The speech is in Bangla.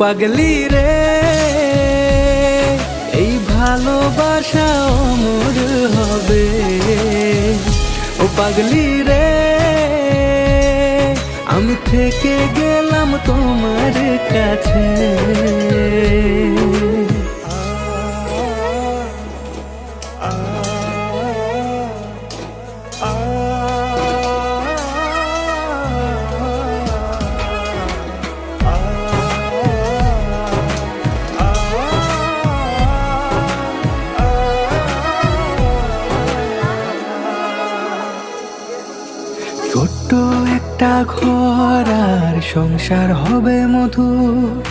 পাগলি রে, এই ভালোবাসা অমর হবে। ও পাগলি রে, আমি থেকে গেলাম তোমার কাছে। ছোট্ট একটা ঘর আর সংসার হবে মধুর,